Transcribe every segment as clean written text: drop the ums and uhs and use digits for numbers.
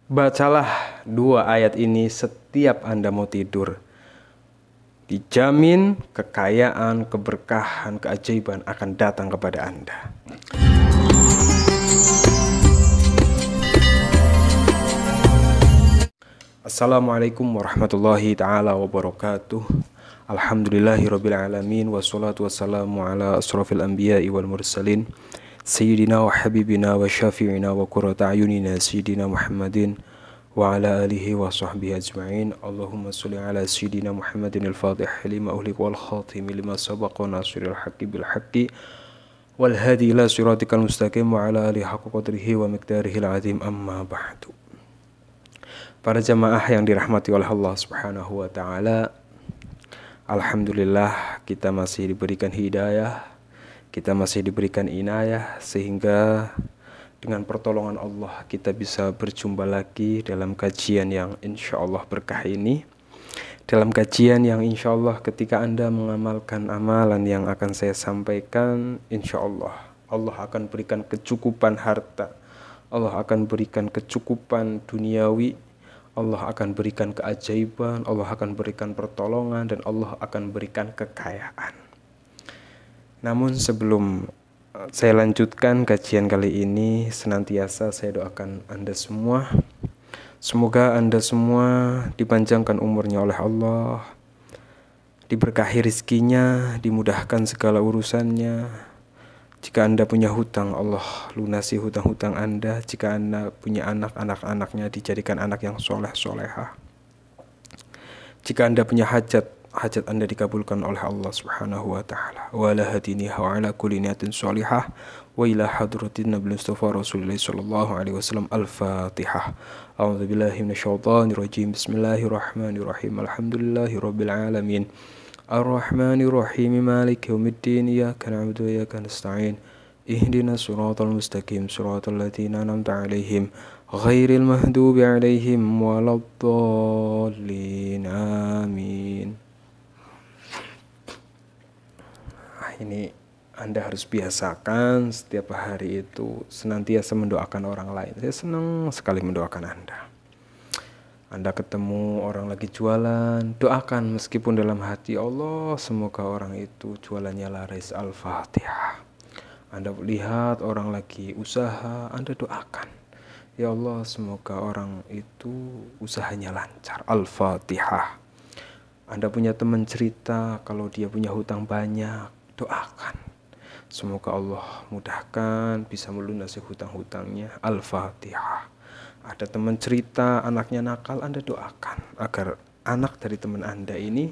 Bacalah 2 ayat ini setiap Anda mau tidur. Dijamin kekayaan, keberkahan, keajaiban akan datang kepada Anda. Assalamualaikum warahmatullahi ta'ala wabarakatuh. Alhamdulillahirrabbilalamin. Wassalatu wassalamu ala asrafil anbiya'i wal mursalin Sayyidina wa habibina wa syafi'ina wa qurrata ayunina Sayyidina Muhammadin wa ala alihi wa sahbihi ajma'in. Allahumma salli ala Sayyidina Muhammadin al-fatih lima uhliq wal khatimi lima sabaqa nasiril haqqi bil haqqi wal hadi ila siratikal mustaqim wa ala alihi haqqa qadrihi wa miqdarihil azim, amma ba'du. Para jamaah yang dirahmati oleh Allah Subhanahu wa taala, alhamdulillah kita masih diberikan hidayah, kita masih diberikan inayah, sehingga dengan pertolongan Allah kita bisa berjumpa lagi dalam kajian yang insya Allah berkah ini. Dalam kajian yang insya Allah ketika Anda mengamalkan amalan yang akan saya sampaikan, insya Allah Allah akan berikan kecukupan harta, Allah akan berikan kecukupan duniawi, Allah akan berikan keajaiban, Allah akan berikan pertolongan, dan Allah akan berikan kekayaan. Namun sebelum saya lanjutkan kajian kali ini, senantiasa saya doakan Anda semua, semoga Anda semua dipanjangkan umurnya oleh Allah, diberkahi rizkinya, dimudahkan segala urusannya. Jika Anda punya hutang, Allah lunasi hutang-hutang Anda. Jika Anda punya anak-anaknya dijadikan anak yang soleh-solehah. Jika Anda punya hajat Anda dikabulkan oleh Allah Subhanahu wa taala. Wa la hadiniha wa ala kulli niyatin shalihah wa ila hadratin Nabi Mustafa Rasulullah sallallahu alaihi wasallam. Al-Fatihah. A'udzu billahi minasyaitonir rajim. Bismillahirrahmanirrahim. Alhamdulillahirabbil alamin. Ar-Rahmanir-Rahim. Maliki yaumiddin. Iyyaka na'budu wa iyyaka nasta'in. Ihdinas siratal mustaqim. Siratal ladzina an'amta 'alaihim ghairil maghdubi 'alaihim waladdallin. Amin. Ini Anda harus biasakan setiap hari itu senantiasa mendoakan orang lain. Saya senang sekali mendoakan Anda. Anda ketemu orang lagi jualan, doakan meskipun dalam hati, Allah semoga orang itu jualannya laris. Al-Fatihah. Anda lihat orang lagi usaha, Anda doakan, ya Allah semoga orang itu usahanya lancar. Al-Fatihah. Anda punya teman cerita kalau dia punya hutang banyak, doakan semoga Allah mudahkan bisa melunasi hutang-hutangnya. Al-Fatihah. Ada teman cerita anaknya nakal, Anda doakan agar anak dari teman Anda ini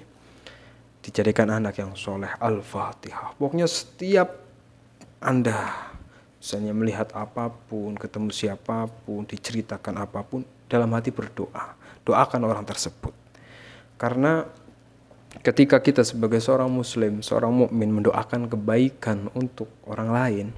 dijadikan anak yang soleh. Al-Fatihah. Pokoknya setiap Anda misalnya melihat apapun, ketemu siapapun, diceritakan apapun, dalam hati berdoa, doakan orang tersebut. Karena ketika kita sebagai seorang muslim, seorang mukmin mendoakan kebaikan untuk orang lain,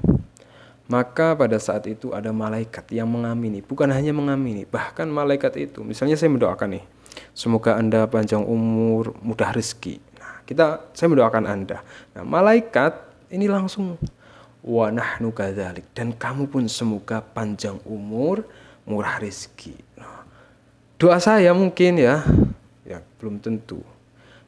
maka pada saat itu ada malaikat yang mengamini. Bukan hanya mengamini, bahkan malaikat itu, misalnya saya mendoakan nih, semoga Anda panjang umur, mudah rezeki. Nah, saya mendoakan Anda. Nah, malaikat ini langsung wa nahnu kadzalik, dan kamu pun semoga panjang umur, murah rezeki. Nah, doa saya mungkin ya belum tentu.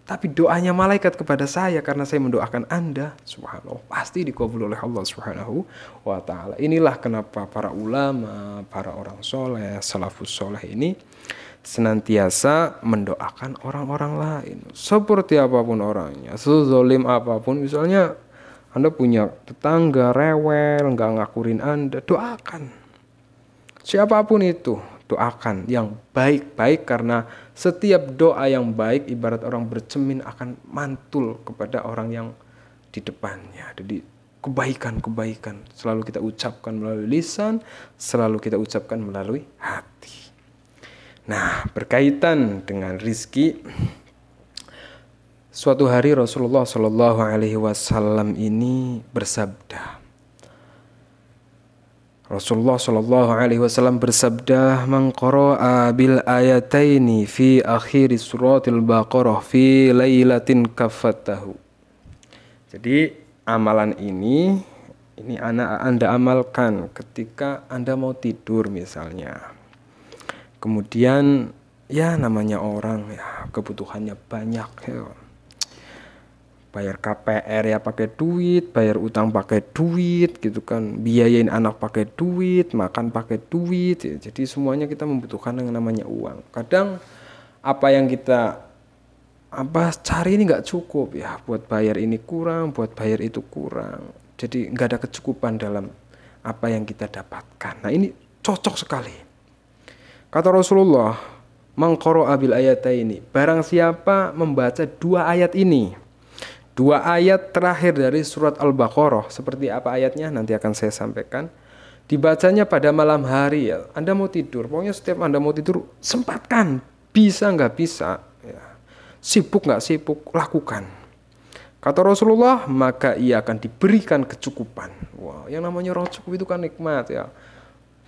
Tapi doanya malaikat kepada saya karena saya mendoakan Anda, subhanallah, pasti dikabul oleh Allah Subhanahu wa taala. Inilah kenapa para ulama, para orang soleh, salafus soleh ini senantiasa mendoakan orang-orang lain. Seperti apapun orangnya, sezalim apapun, misalnya Anda punya tetangga rewel, nggak ngakurin Anda, doakan. Siapapun itu, doakan yang baik-baik, karena setiap doa yang baik ibarat orang bercemin akan mantul kepada orang yang di depannya. Jadi kebaikan-kebaikan selalu kita ucapkan melalui lisan, selalu kita ucapkan melalui hati. Nah, berkaitan dengan rizki, suatu hari Rasulullah Shallallahu Alaihi Wasallam ini bersabda. Rasulullah Shallallahu Alaihi Wasallam bersabda, "Man qara'a bil ayataini fi akhir suratil Baqarah fi lailatin kaffatahu." Jadi amalan ini Anda amalkan ketika Anda mau tidur misalnya. Kemudian ya namanya orang ya kebutuhannya banyak ya. Bayar KPR ya pakai duit, bayar utang pakai duit gitu kan, biayain anak pakai duit, makan pakai duit ya. Jadi semuanya kita membutuhkan yang namanya uang. Kadang apa yang kita cari ini nggak cukup ya, buat bayar ini kurang, buat bayar itu kurang. Jadi nggak ada kecukupan dalam apa yang kita dapatkan. Nah ini cocok sekali. Kata Rasulullah, mangqara abil ayataini, barang siapa membaca dua ayat ini, dua ayat terakhir dari surat Al-Baqarah, seperti apa ayatnya nanti akan saya sampaikan. Dibacanya pada malam hari ya. Anda mau tidur, pokoknya setiap Anda mau tidur sempatkan, bisa nggak bisa, ya. Sibuk nggak sibuk, lakukan. Kata Rasulullah, maka ia akan diberikan kecukupan. Wah, yang namanya roh cukup itu kan nikmat ya.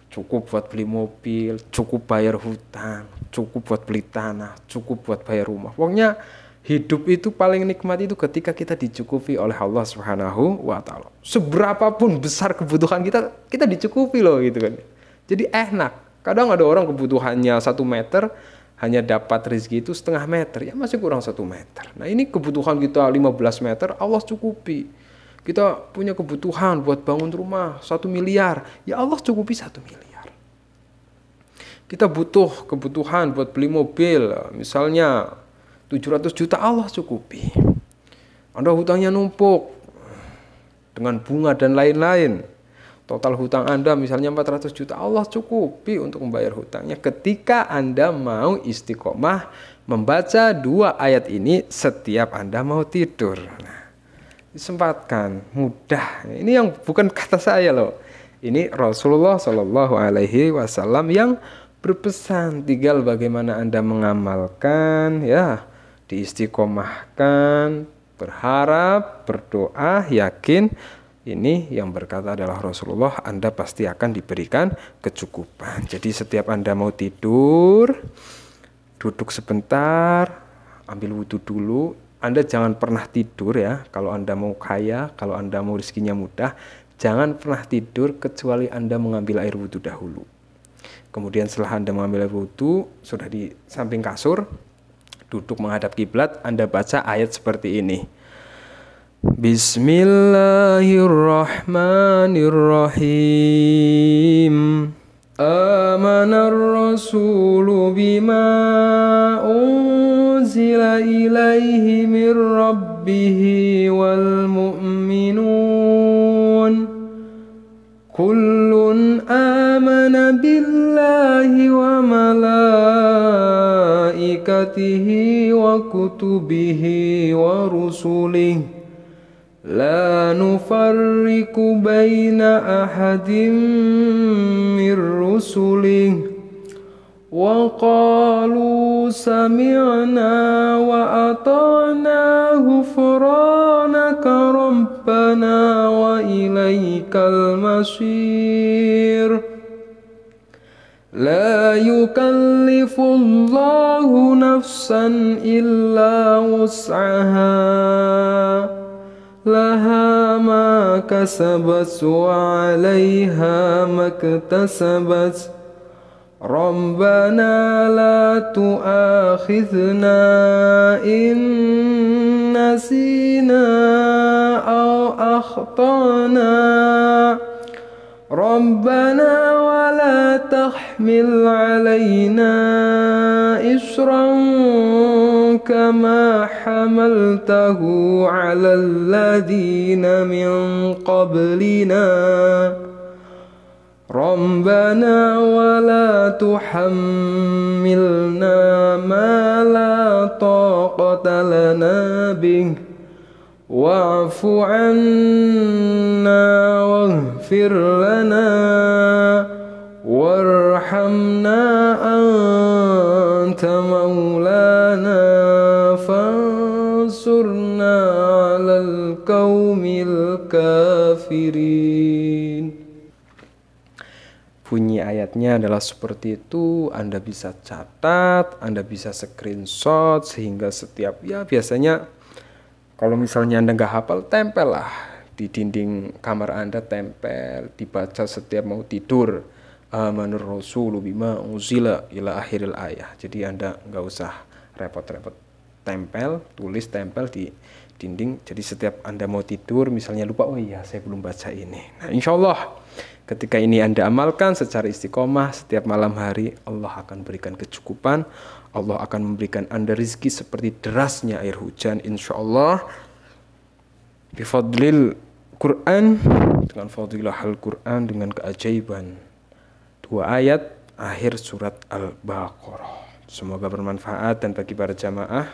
Cukup buat beli mobil, cukup bayar hutang, cukup buat beli tanah, cukup buat bayar rumah. Pokoknya hidup itu paling nikmat itu ketika kita dicukupi oleh Allah Subhanahu wa taala. Seberapapun besar kebutuhan kita, kita dicukupi loh gitu kan. Jadi enak. Kadang ada orang kebutuhannya 1 meter, hanya dapat rezeki itu setengah meter, ya masih kurang 1 meter. Nah ini kebutuhan kita 15 meter, Allah cukupi. Kita punya kebutuhan buat bangun rumah 1 miliar, ya Allah cukupi 1 miliar. Kita butuh kebutuhan buat beli mobil, misalnya 700 juta, Allah cukupi. Anda hutangnya numpuk dengan bunga dan lain-lain. Total hutang Anda misalnya 400 juta, Allah cukupi untuk membayar hutangnya ketika Anda mau istiqomah membaca dua ayat ini setiap Anda mau tidur. Nah, disempatkan, mudah. Ini yang bukan kata saya loh. Ini Rasulullah Shallallahu Alaihi Wasallam yang berpesan. Tinggal bagaimana Anda mengamalkan, ya, diistiqomahkan, berharap, berdoa, yakin. Ini yang berkata adalah Rasulullah, Anda pasti akan diberikan kecukupan. Jadi setiap Anda mau tidur, duduk sebentar, ambil wudhu dulu. Anda jangan pernah tidur ya, kalau Anda mau kaya, kalau Anda mau rezekinya mudah, jangan pernah tidur kecuali Anda mengambil air wudhu dahulu. Kemudian setelah Anda mengambil air wudhu, sudah di samping kasur, duduk menghadap kiblat, Anda baca ayat seperti ini. Bismillahirrahmanirrahim. Amanar rasulu bima unzila ilaihi mir rabbihi wal mu'minun. Kullun amana billahi wa malaikatihi wa kutubihi wa rusulihi la nufarriqu baina ahadin mir rusulihi wa qalu sami'na wa ata'na ghufranaka rabbana wa ilaikal masir. La yukallifullahu nafsan illa wus'aha laha ma kasabat wa 'alaiha maktasabat. Rabbana la tu'akhidhna in nasina aw akhtana. Rabbana wa la tahmil 'alaina isran kama hamaltahu 'alal ladina min qablina. Rabbana wa la tuhammilna ma la taqata lana bih wa'fu 'anna waghfir lana warhamna anta maulana fansurna 'alal qaumil kafirin. Bunyi ayatnya adalah seperti itu. Anda bisa catat, Anda bisa screenshot, sehingga setiap, ya biasanya kalau misalnya Anda nggak hafal, tempel lah di dinding kamar Anda, tempel, dibaca setiap mau tidur. amanur rasulu bima unzila ila akhiril ayah. Jadi Anda nggak usah repot-repot tulis tempel di dinding. Jadi setiap Anda mau tidur misalnya lupa, oh iya saya belum baca ini. Nah, insya Allah ketika ini Anda amalkan secara istiqomah setiap malam hari, Allah akan berikan kecukupan. Allah akan memberikan Anda rizki seperti derasnya air hujan, insya Allah. Bifadlil Quran, dengan fadilah Al-Quran, dengan keajaiban 2 ayat akhir surat Al-Baqarah. Semoga bermanfaat dan bagi para jamaah.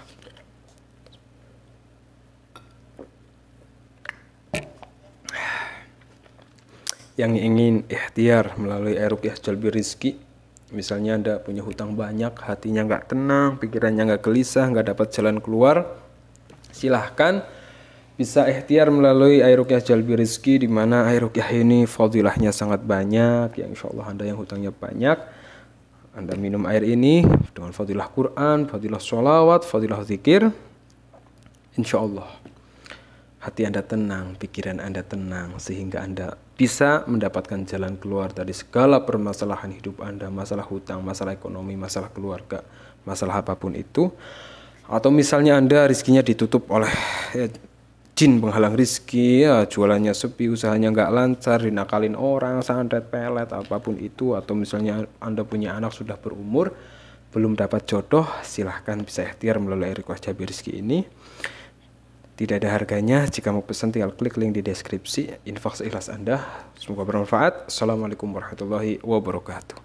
Yang ingin ikhtiar melalui ruqyah jalbi rizki, misalnya Anda punya hutang banyak, hatinya nggak tenang, pikirannya nggak gelisah, nggak dapat jalan keluar, silahkan bisa ikhtiar melalui ruqyah jalbi rizki, di mana ruqyah ini fadilahnya sangat banyak. Ya insya Allah Anda yang hutangnya banyak, Anda minum air ini dengan fadilah Quran, fadilah sholawat, fadilah zikir, insya Allah hati Anda tenang, pikiran Anda tenang, sehingga Anda bisa mendapatkan jalan keluar dari segala permasalahan hidup Anda, masalah hutang, masalah ekonomi, masalah keluarga, masalah apapun itu. Atau misalnya Anda rizkinya ditutup oleh jin penghalang rizki, ya, jualannya sepi, usahanya nggak lancar, dinakalin orang, santet, pelet, apapun itu. Atau misalnya Anda punya anak sudah berumur, belum dapat jodoh, silahkan bisa ikhtiar melalui ruqyah jalbi rizki ini. Tidak ada harganya, jika mau pesan tinggal klik link di deskripsi. Infak seikhlas Anda, semoga bermanfaat. Assalamualaikum warahmatullahi wabarakatuh.